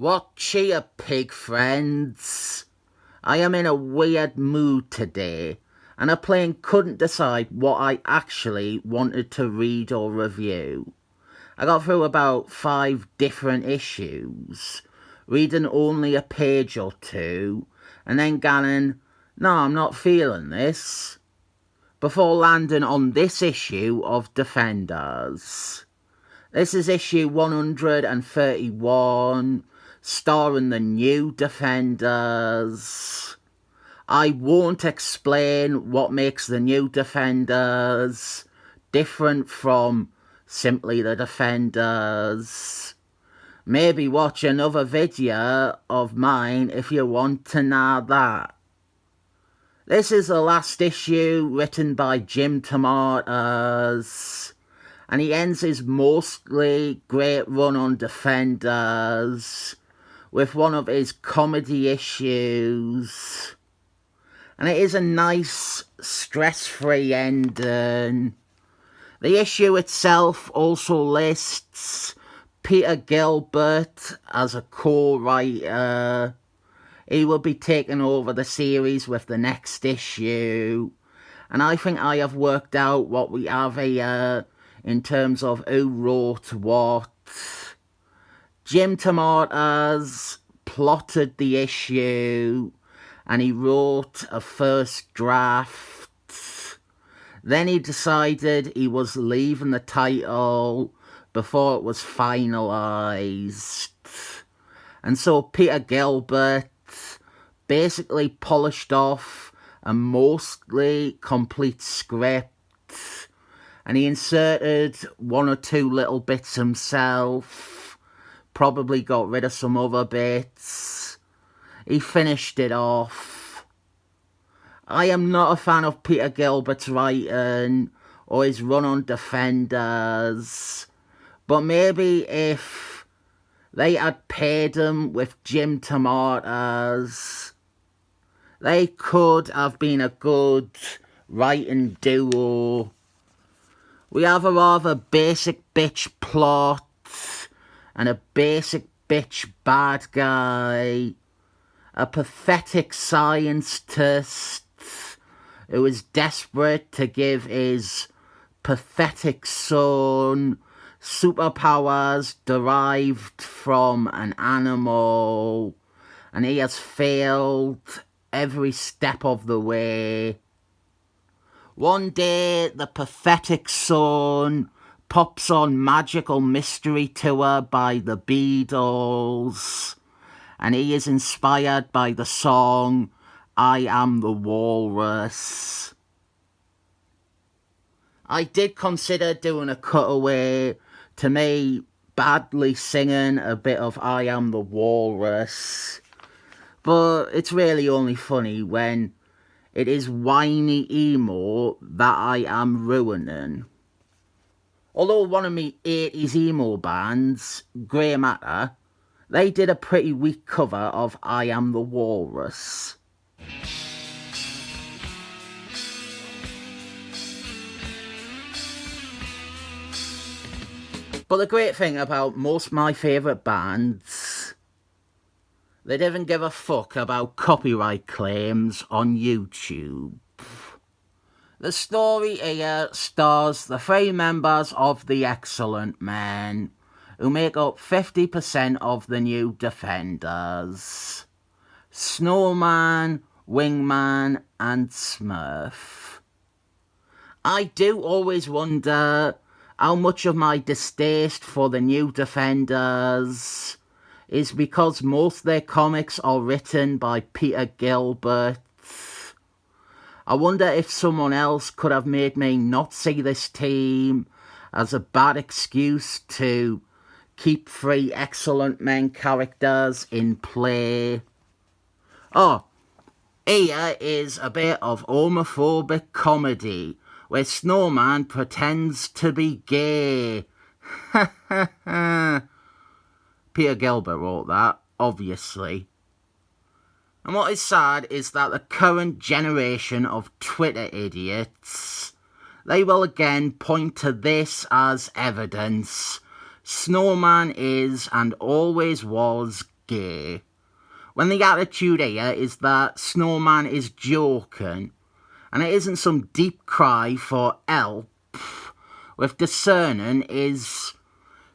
What cheer, pig friends? I am in a weird mood today, and I plain couldn't decide what I actually wanted to read or review. I got through about 5 different issues, reading only a page or two, and then going, no, I'm not feeling this, before landing on this issue of Defenders. This is issue 131, starring the new Defenders. I won't explain what makes the new Defenders different from simply the Defenders. Maybe watch another video of mine if you want to know that. This is the last issue written by DeMatteis, and he ends his mostly great run on Defenders with one of his comedy issues. And it is a nice, stress-free ending. The issue itself also lists Peter Gilbert as a co-writer. He will be taking over the series with the next issue. And I think I have worked out what we have here in terms of who wrote what. DeMatteis plotted the issue, and he wrote a first draft. Then he decided he was leaving the title before it was finalised. And so Peter Gilbert basically polished off a mostly complete script, and he inserted 1 or 2 little bits himself, probably got rid of some other bits. He finished it off. I am not a fan of Peter Gilbert's writing or his run on Defenders, but maybe if they had paired him with DeMatteis, they could have been a good writing duo. We have a rather basic bitch plot and a basic bitch bad guy, a pathetic scientist who is desperate to give his pathetic son superpowers derived from an animal, and he has failed every step of the way. One day, the pathetic son pops on Magical Mystery Tour by the Beatles, and he is inspired by the song I Am the Walrus. I did consider doing a cutaway to me badly singing a bit of I Am the Walrus, but it's really only funny when it is whiny emo that I am ruining. Although one of me 80s emo bands, Grey Matter, they did a pretty weak cover of I Am the Walrus. But the great thing about most of my favourite bands, they didn't give a fuck about copyright claims on YouTube. The story here stars the 3 members of the Excellent Men, who make up 50% of the new Defenders: Snowman, Wingman and Smurf. I do always wonder how much of my distaste for the new Defenders is because most of their comics are written by Peter Gilbert. I wonder if someone else could have made me not see this team as a bad excuse to keep 3 Excellent Men characters in play. Oh, here is a bit of homophobic comedy where Snowman pretends to be gay. Peter Gilbert wrote that, obviously. And what is sad is that the current generation of Twitter idiots, they will again point to this as evidence. Snowman is and always was gay. When the attitude here is that Snowman is joking, and it isn't some deep cry for help with discerning his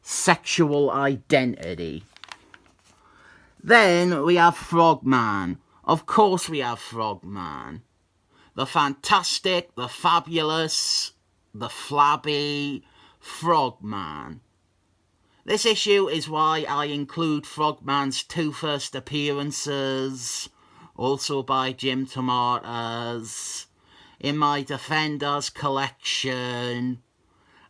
sexual identity. Then we have Frogman. Of course we have Frogman. The fantastic, the fabulous, the flabby Frogman. This issue is why I include Frogman's two first appearances, also by Jim DeMatteis, in my Defenders collection.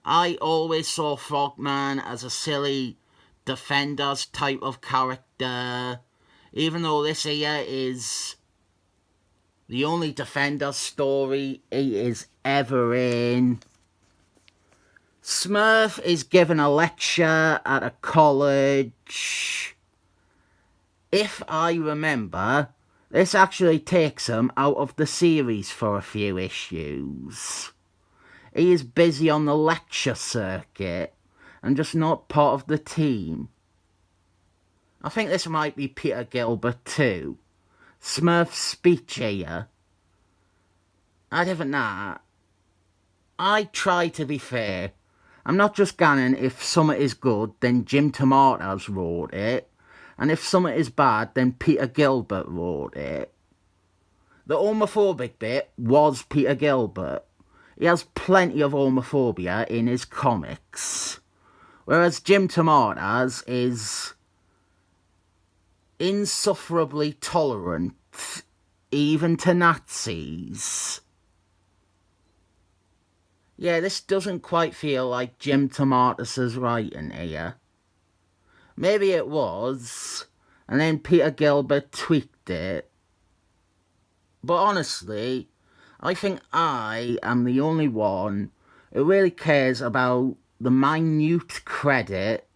I always saw Frogman as a silly Defenders type of character, even though this here is the only Defenders story he is ever in. Smurf is given a lecture at a college. If I remember, this actually takes him out of the series for a few issues. He is busy on the lecture circuit and just not part of the team. I think this might be Peter Gilbert too. Smurf's speech here. I don't know. I try to be fair. I'm not just going if something is good, then Jim DeMatteis wrote it, and if something is bad, then Peter Gilbert wrote it. The homophobic bit was Peter Gilbert. He has plenty of homophobia in his comics, whereas Jim DeMatteis is insufferably tolerant, even to Nazis. Yeah, this doesn't quite feel like Jim DeMatteis' writing here. Maybe it was, and then Peter Gilbert tweaked it. But honestly, I think I am the only one who really cares about the minute credit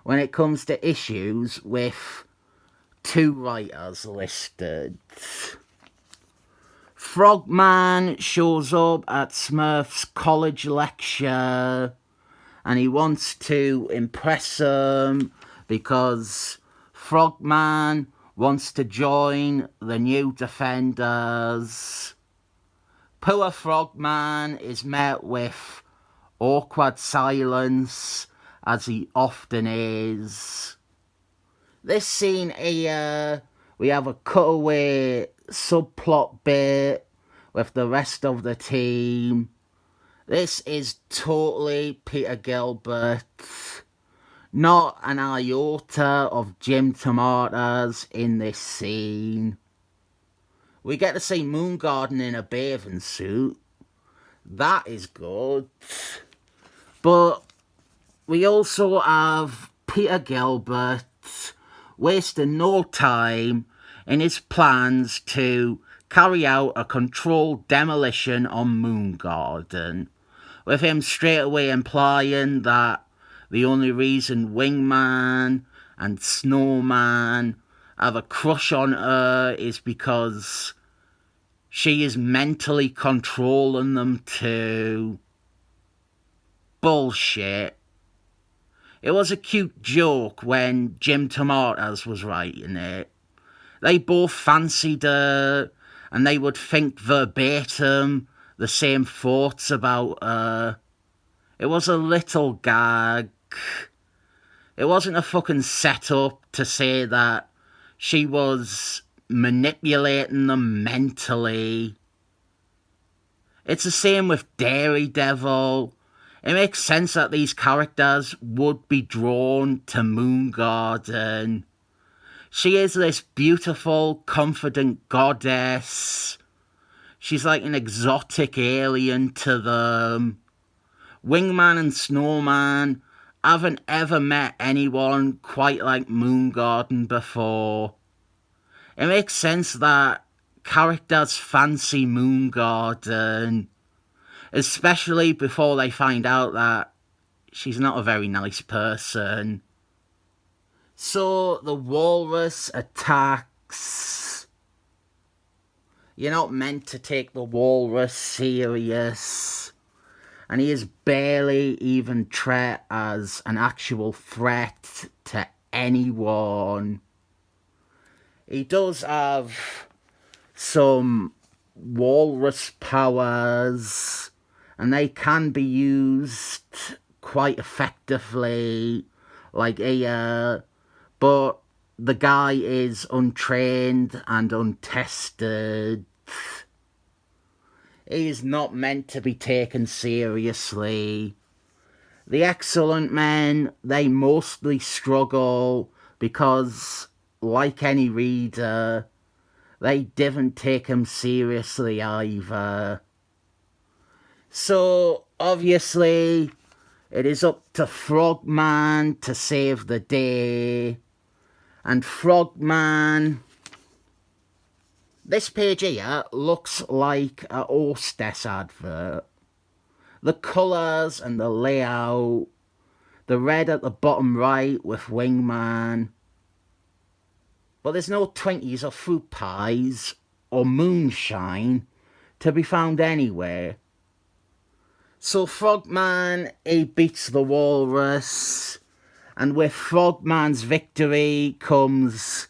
when it comes to issues with two writers listed. Frogman shows up at Smurf's college lecture and he wants to impress him because Frogman wants to join the new Defenders. Poor Frogman is met with awkward silence, as he often is. This scene here, we have a cutaway subplot bit with the rest of the team. This is totally Peter Gilbert. Not an iota of Jim DeMatteis in this scene. We get to see Moongarden in a bathing suit. That is good. But we also have Peter Gilbert wasting no time in his plans to carry out a controlled demolition on Moongarden, with him straight away implying that the only reason Wingman and Snowman have a crush on her is because she is mentally controlling them too. Bullshit. It was a cute joke when Jim DeMatteis was writing it. They both fancied her, and they would think verbatim the same thoughts about her. It was a little gag. It wasn't a fucking setup to say that she was manipulating them mentally. It's the same with Daredevil. It makes sense that these characters would be drawn to Moongarden. She is this beautiful, confident goddess. She's like an exotic alien to them. Wingman and Snowman haven't ever met anyone quite like Moongarden before. It makes sense that characters fancy Moongarden, especially before they find out that she's not a very nice person. So the walrus attacks. You're not meant to take the walrus serious. And he is barely even treated as an actual threat to anyone. He does have some walrus powers, and they can be used quite effectively, like here, but the guy is untrained and untested. He is not meant to be taken seriously. The excellent men, they mostly struggle because, like any reader, they didn't take him seriously either. So, obviously, it is up to Frogman to save the day. And Frogman, this page here looks like a hostess advert. The colours and the layout, the red at the bottom right with Wingman. But there's no Twinkies or fruit pies or moonshine to be found anywhere. So Frogman, he beats the walrus, and with Frogman's victory comes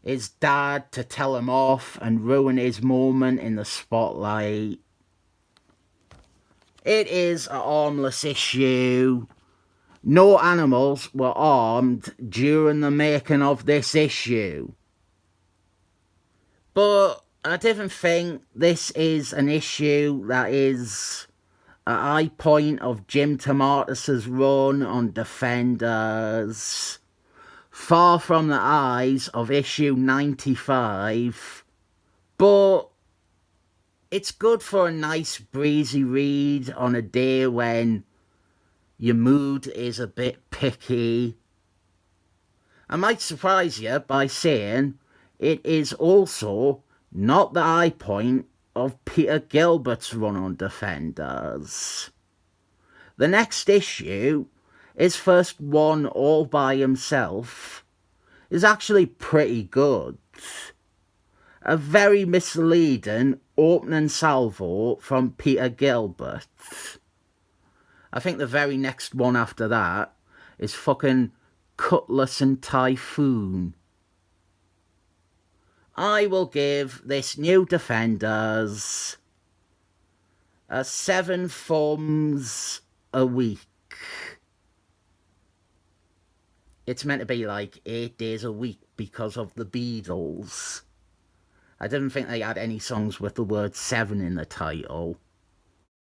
his dad to tell him off and ruin his moment in the spotlight. It is a harmless issue. No animals were harmed during the making of this issue. But I didn't think this is an issue that is a high point of Jim DeMatteis' run on Defenders. Far from the eyes of issue 95. But it's good for a nice breezy read on a day when your mood is a bit picky. I might surprise you by saying it is also not the high point of Peter Gilbert's run on Defenders. The next issue, his first one all by himself, is actually pretty good. A very misleading opening salvo from Peter Gilbert. I think the very next one after that is fucking Cutlass and Typhoon. I will give this new Defenders a 7 thumbs a week. It's meant to be like 8 days a week because of the Beatles. I didn't think they had any songs with the word 7 in the title.